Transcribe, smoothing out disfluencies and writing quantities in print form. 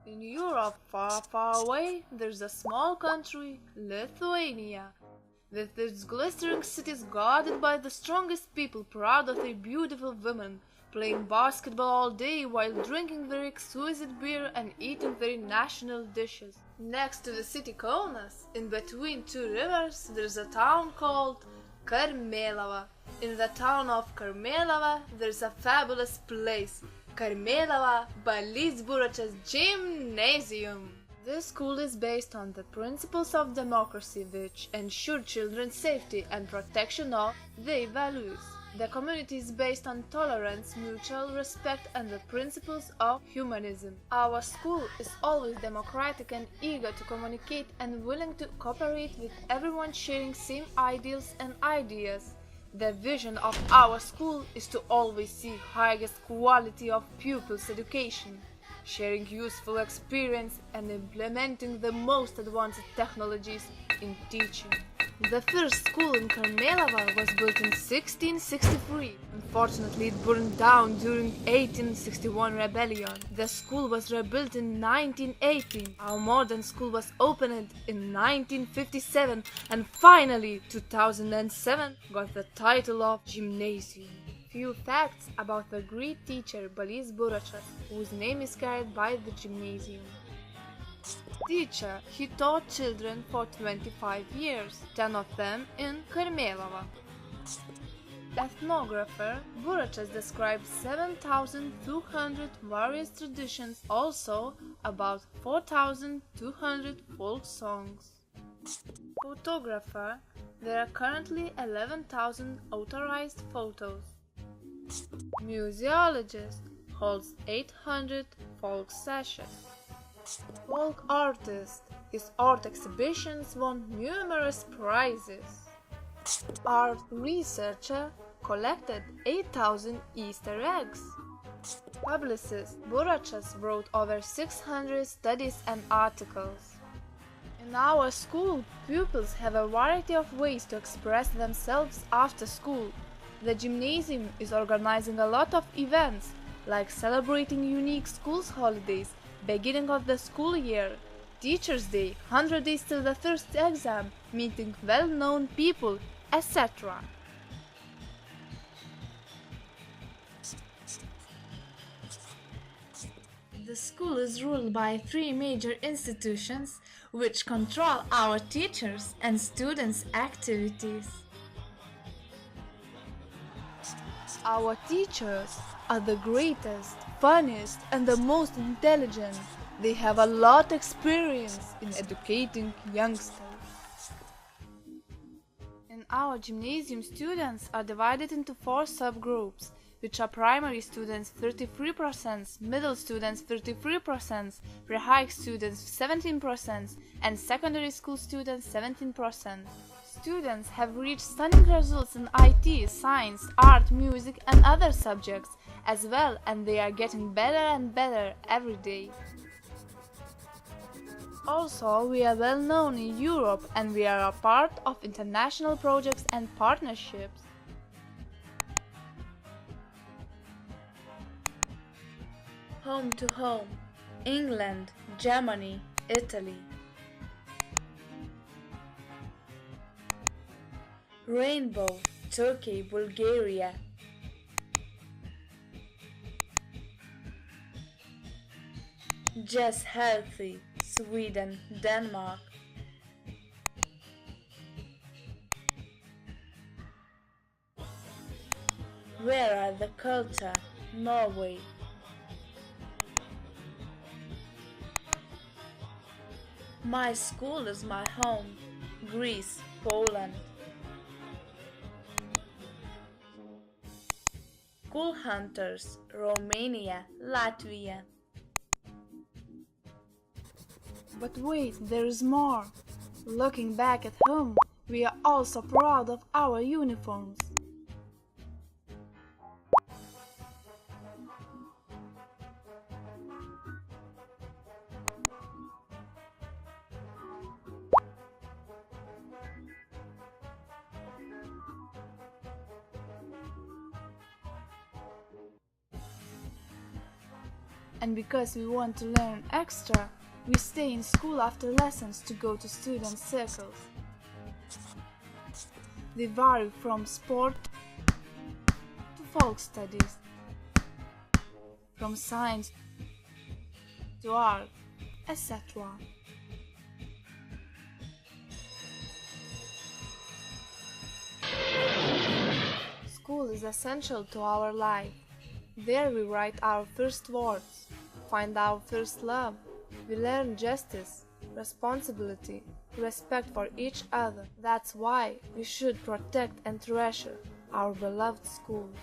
In Europe, far, far away, there's a small country, Lithuania, with its glistering cities guarded by the strongest people proud of their beautiful women, playing basketball all day while drinking very exquisite beer and eating very national dishes. Next to the city Kaunas, in between two rivers, there's a town called Karmelava. In the town of Karmelava, there's a fabulous place, Karmelava Balys Buračas Gymnasium. This school is based on the principles of democracy which ensure children's safety and protection of their values. The community is based on tolerance, mutual respect and the principles of humanism. Our school is always democratic and eager to communicate and willing to cooperate with everyone sharing same ideals and ideas. The vision of our school is to always see highest quality of pupils' education, sharing useful experience and implementing the most advanced technologies in teaching. The first school in Karmelava was built in 1663. Unfortunately, it burned down during 1861 rebellion. The school was rebuilt in 1918. Our modern school was opened in 1957 and finally 2007 got the title of Gymnasium. Few facts about the great teacher Balys Buračas, whose name is carried by the gymnasium. Teacher, he taught children for 25 years, 10 of them in Karmelava. Ethnographer, Buračas describes 7,200 various traditions, also about 4,200 folk songs. Photographer, there are currently 11,000 authorized photos. Museologist holds 800 folk sessions. Folk artist, his art exhibitions won numerous prizes. Art researcher collected 8,000 Easter eggs. Publicist, Buračas wrote over 600 studies and articles. In our school, pupils have a variety of ways to express themselves after school. The gymnasium is organizing a lot of events, like celebrating unique school's holidays, beginning of the school year, Teacher's Day, 100 days till the first exam, meeting well-known people, etc. The school is ruled by three major institutions which control our teachers' and students' activities. Our teachers are the greatest, funniest and the most intelligent. They have a lot of experience in educating youngsters. In our gymnasium, students are divided into four subgroups, which are primary students 33%, middle students 33%, pre-high students 17%, and secondary school students 17%. Students have reached stunning results in IT, science, art, music and other subjects as well, and they are getting better and better every day. Also, we are well known in Europe and we are a part of international projects and partnerships. Home to home, England, Germany, Italy. Rainbow, Turkey, Bulgaria. Just Healthy, Sweden, Denmark. Where are the culture, Norway. My school is my home, Greece, Poland. School hunters, Romania, Latvia. But wait, there is more. Looking back at home, we are also proud of our uniforms. And because we want to learn extra, we stay in school after lessons to go to student circles. They vary from sport to folk studies, from science to art, etc. School is essential to our life. There we write our first words, find our first love. We learn justice, responsibility, respect for each other. That's why we should protect and treasure our beloved schools.